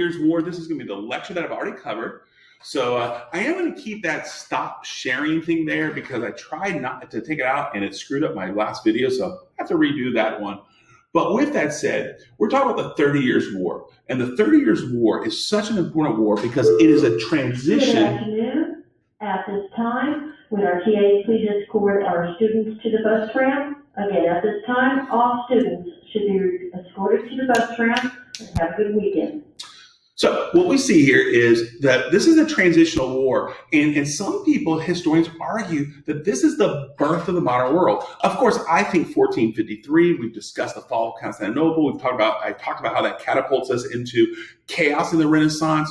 Years War. This is going to be the lecture that I've already covered. So I am going to keep that stop sharing thing there because I tried not to take it out and it screwed up my last video. So I have to redo that one. But with that said, we're talking about the 30 Years War. And the 30 Years War is such an important war because it is a transition. Good afternoon. At this time, would our TAs please escort our students to the bus ramp? Again, at this time, all students should be escorted to the bus ramp and have a good weekend. So what we see here is that this is a transitional war, and some people, historians, argue that this is the birth of the modern world. Of course, I think 1453. We've discussed the fall of Constantinople. I talked about how that catapults us into chaos in the Renaissance.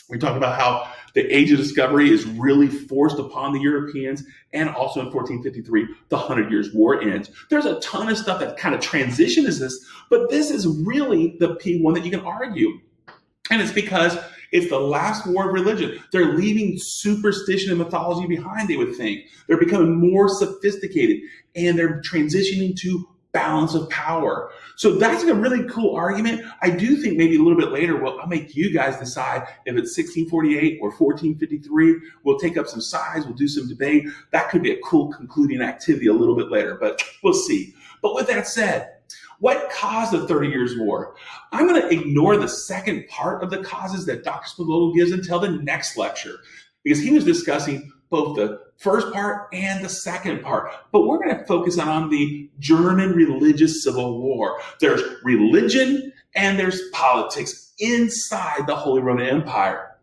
We talked about how the Age of Discovery is really forced upon the Europeans, and also in 1453, the 100 Years War ends. There's a ton of stuff that kind of transitions this, but this is really the P1 that you can argue. And it's because it's the last war of religion. They're leaving superstition and mythology behind, they would think. They're becoming more sophisticated, and they're transitioning to balance of power. So that's a really cool argument. I do think maybe a little bit later, well, I'll make you guys decide if it's 1648 or 1453. We'll take up some sides. We'll do some debate. That could be a cool concluding activity a little bit later, but we'll see. But with that said, what caused the 30 Years War? I'm going to ignore the second part of the causes that Dr. Spavogel gives until the next lecture, because he was discussing both the first part and the second part. But we're going to focus on the German religious civil war. There's religion and there's politics inside the Holy Roman Empire.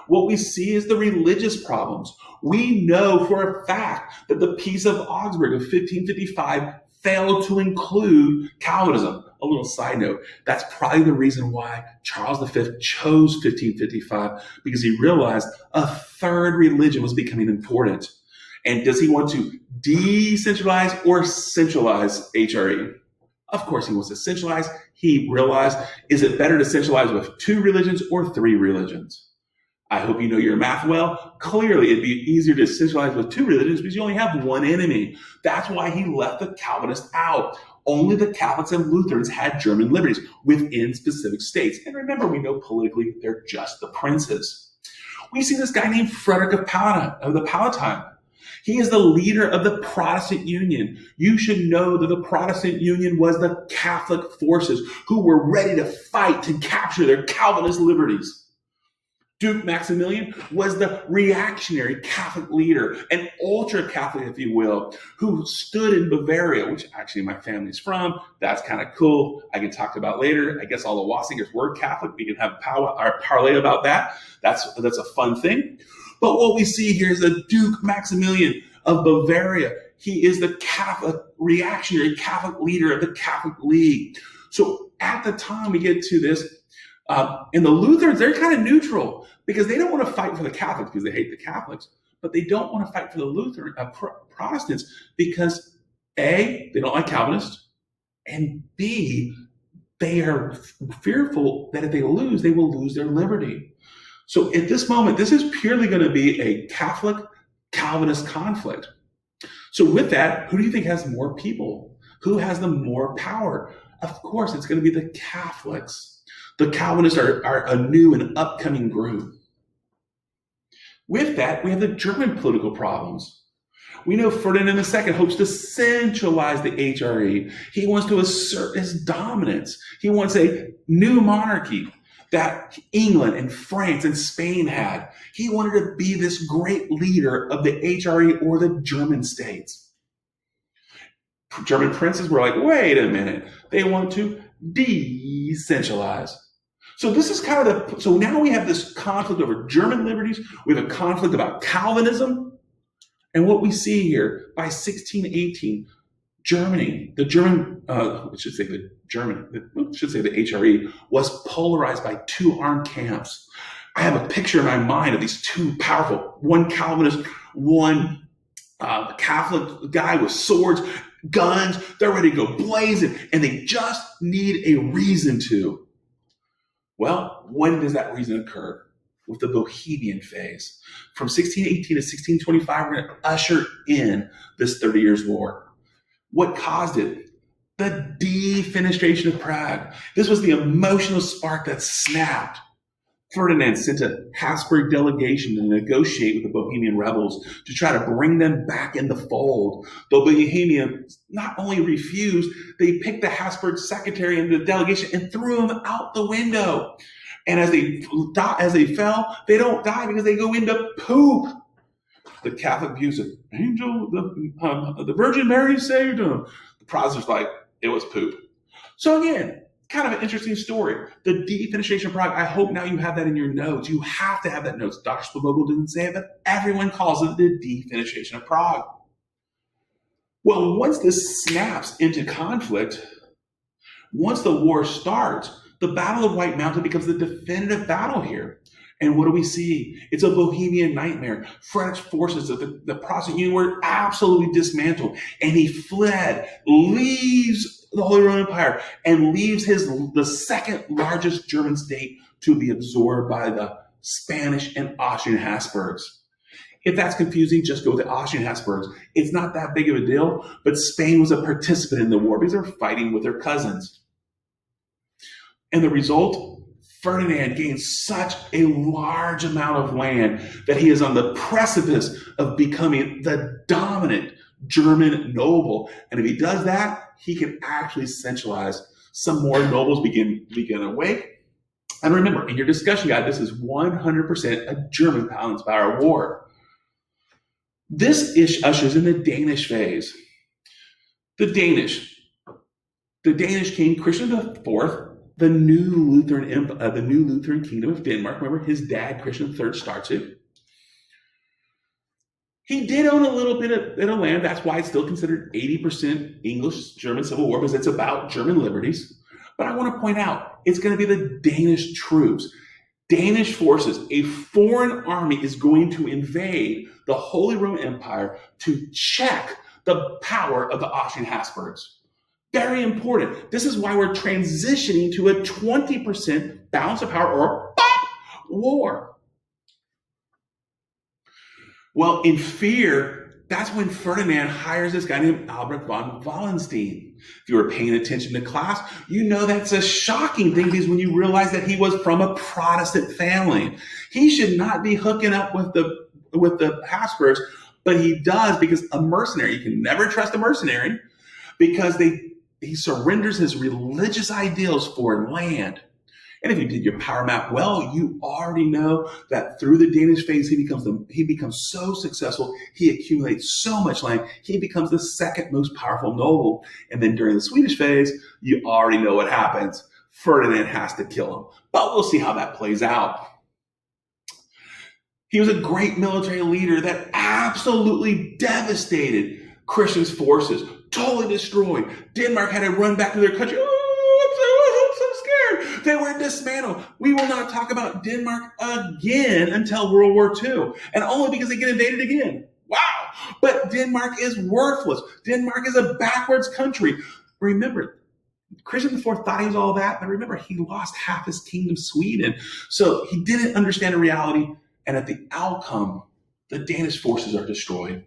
What we see is the religious problems. We know for a fact that the Peace of Augsburg of 1555 failed to include Calvinism. A little side note, that's probably the reason why Charles V chose 1555, because he realized a third religion was becoming important. And does he want to decentralize or centralize HRE? Of course he wants to centralize. He realized, is it better to centralize with 2 religions or 3 religions? I hope you know your math well. Clearly, it'd be easier to centralize with 2 religions because you only have one enemy. That's why he left the Calvinists out. Only the Catholics and Lutherans had German liberties within specific states. And remember, we know politically they're just the princes. We see this guy named Frederick of the Palatine. He is the leader of the Protestant Union. You should know that the Protestant Union was the Catholic forces who were ready to fight to capture their Calvinist liberties. Duke Maximilian was the reactionary Catholic leader, an ultra-Catholic, if you will, who stood in Bavaria, which actually my family's from. That's kind of cool. I can talk about later. I guess all the Wassingers were Catholic. We can have a parlay about that. That's a fun thing. But what we see here is the Duke Maximilian of Bavaria. He is the Catholic, reactionary Catholic leader of the Catholic League. So at the time we get to this, and the Lutherans, they're kind of neutral because they don't want to fight for the Catholics because they hate the Catholics, but they don't want to fight for the Lutheran Protestants because A, they don't like Calvinists, and B, they are fearful that if they lose, they will lose their liberty. So at this moment, this is purely going to be a Catholic Calvinist conflict. So with that, who do you think has more people? Who has the more power? Of course, it's going to be the Catholics. The Calvinists are a new and upcoming group. With that, we have the German political problems. We know Ferdinand II hopes to centralize the HRE. He wants to assert his dominance. He wants a new monarchy that England and France and Spain had. He wanted to be this great leader of the HRE or the German states. German princes were like, wait a minute. They want to decentralize. So this is kind of so now we have this conflict over German liberties. We have a conflict about Calvinism. And what we see here, by 1618, Germany, the HRE, was polarized by 2 armed camps. I have a picture in my mind of these 2 powerful, one Calvinist, one Catholic guy with swords, guns. They're ready to go blazing, and they just need a reason to. Well, when does that reason occur? With the Bohemian phase. From 1618 to 1625, we're going to usher in this 30 Years War. What caused it? The defenestration of Prague. This was the emotional spark that snapped. Ferdinand sent a Habsburg delegation to negotiate with the Bohemian rebels to try to bring them back in the fold. The Bohemians not only refused, they picked the Habsburg secretary and the delegation and threw him out the window. And as they fell, they don't die because they go into poop. The Catholic views it. Angel, the Virgin Mary saved them. The Protestants like, it was poop. So again, kind of an interesting story. The defenestration of Prague, I hope now you have that in your notes. You have to have that notes. Dr. Spielvogel didn't say it, but everyone calls it the defenestration of Prague. Well, once this snaps into conflict, once the war starts, the Battle of White Mountain becomes the definitive battle here. And what do we see? It's a Bohemian nightmare. French forces of the Protestant Union were absolutely dismantled, and he fled, leaves the Holy Roman Empire, and leaves the second largest German state to be absorbed by the Spanish and Austrian Habsburgs. If that's confusing, just go with the Austrian Habsburgs. It's not that big of a deal, but Spain was a participant in the war because they're fighting with their cousins. And the result, Ferdinand gains such a large amount of land that he is on the precipice of becoming the dominant German noble. And if he does that, he can actually centralize. Some more nobles begin to wake. And remember, in your discussion guide, this is 100% a German power war. This ushers in the Danish phase. The Danish king Christian IV, the new Lutheran kingdom of Denmark. Remember, his dad Christian III starts it. He did own a little bit of land. That's why it's still considered 80% English-German Civil War, because it's about German liberties. But I want to point out, it's going to be the Danish troops. Danish forces, a foreign army is going to invade the Holy Roman Empire to check the power of the Austrian Habsburgs. Very important. This is why we're transitioning to a 20% balance of power or war. Well, in fear, that's when Ferdinand hires this guy named Albrecht von Wallenstein. If you were paying attention to class, you know that's a shocking thing, because when you realize that he was from a Protestant family, he should not be hooking up with the Habsburgs, but he does, because a mercenary, you can never trust a mercenary, because he surrenders his religious ideals for land. And if you did your power map well, you already know that through the Danish phase, he becomes so successful, he accumulates so much land, he becomes the second most powerful noble. And then during the Swedish phase, you already know what happens. Ferdinand has to kill him. But we'll see how that plays out. He was a great military leader that absolutely devastated Christian's forces, totally destroyed. Denmark had to run back to their country. They were dismantled. We will not talk about Denmark again until World War II, and only because they get invaded again. Wow. But Denmark is worthless. Denmark is a backwards country. Remember, Christian IV thought he was all that, but remember, he lost half his kingdom, Sweden. So he didn't understand the reality, and at the outcome, the Danish forces are destroyed.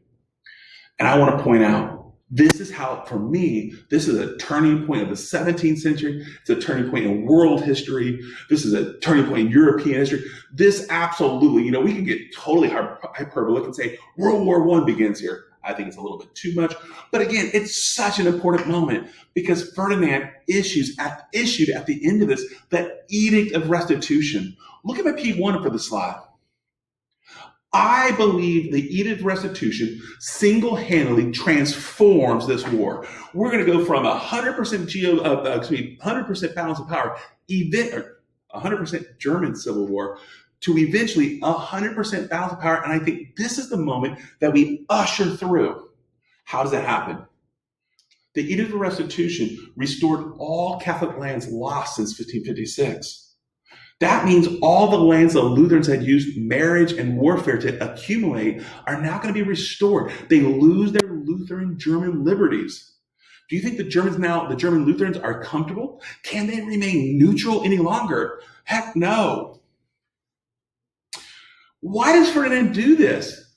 And I want to point out, this is how, for me, this is a turning point of the 17th century. It's a turning point in world history. This is a turning point in European history. This absolutely, we can get totally hyperbolic and say World War I begins here. I think it's a little bit too much. But again, it's such an important moment, because Ferdinand issued at the end of this, the Edict of Restitution. Look at my P1 for the slide. I believe the Edict of Restitution single-handedly transforms this war. We're going to go from 100% balance of power, 100% German Civil War, to eventually 100% balance of power. And I think this is the moment that we usher through. How does that happen? The Edict of Restitution restored all Catholic lands lost since 1556. That means all the lands the Lutherans had used marriage and warfare to accumulate are now going to be restored. They lose their Lutheran German liberties. Do you think the German Lutherans are comfortable? Can they remain neutral any longer? Heck no. Why does Ferdinand do this?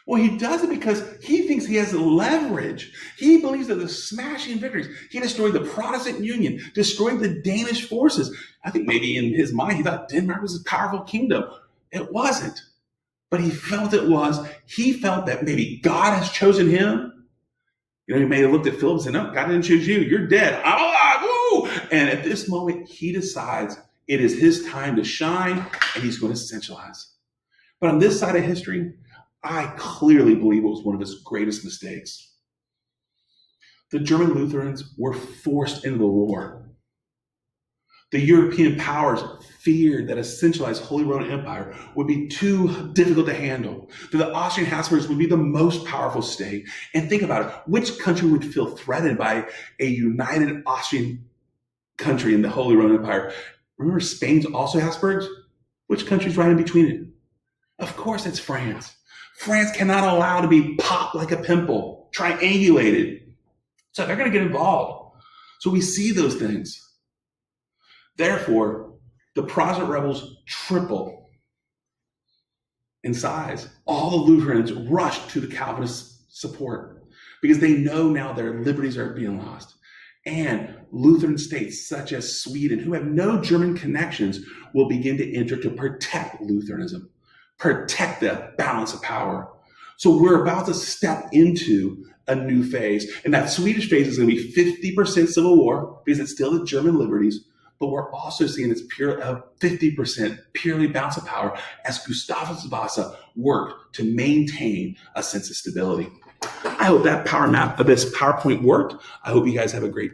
Well, he does it because he thinks he has leverage. He believes that the smashing victories, he destroyed the Protestant Union, destroyed the Danish forces. I think maybe in his mind, he thought Denmark was a powerful kingdom. It wasn't, but he felt it was. He felt that maybe God has chosen him. You know, he may have looked at Philip and said, no, God didn't choose you. You're dead. I'm alive. Woo! And at this moment, he decides it is his time to shine, and he's going to centralize. But on this side of history, I clearly believe it was one of his greatest mistakes. The German Lutherans were forced into the war. The European powers feared that a centralized Holy Roman Empire would be too difficult to handle, that the Austrian Habsburgs would be the most powerful state. And think about it, which country would feel threatened by a united Austrian country in the Holy Roman Empire? Remember, Spain's also Habsburgs? Which country's right in between it? Of course, it's France. France cannot allow to be popped like a pimple, triangulated. So they're going to get involved. So we see those things. Therefore, the Protestant rebels triple in size. All the Lutherans rush to the Calvinist support because they know now their liberties are being lost. And Lutheran states such as Sweden, who have no German connections, will begin to enter to protect Lutheranism, protect the balance of power. So we're about to step into a new phase. And that Swedish phase is going to be 50% civil war because it's still the German liberties. But we're also seeing it's 50% purely balance of power as Gustavus Vasa worked to maintain a sense of stability. I hope that power map of this PowerPoint worked. I hope you guys have a great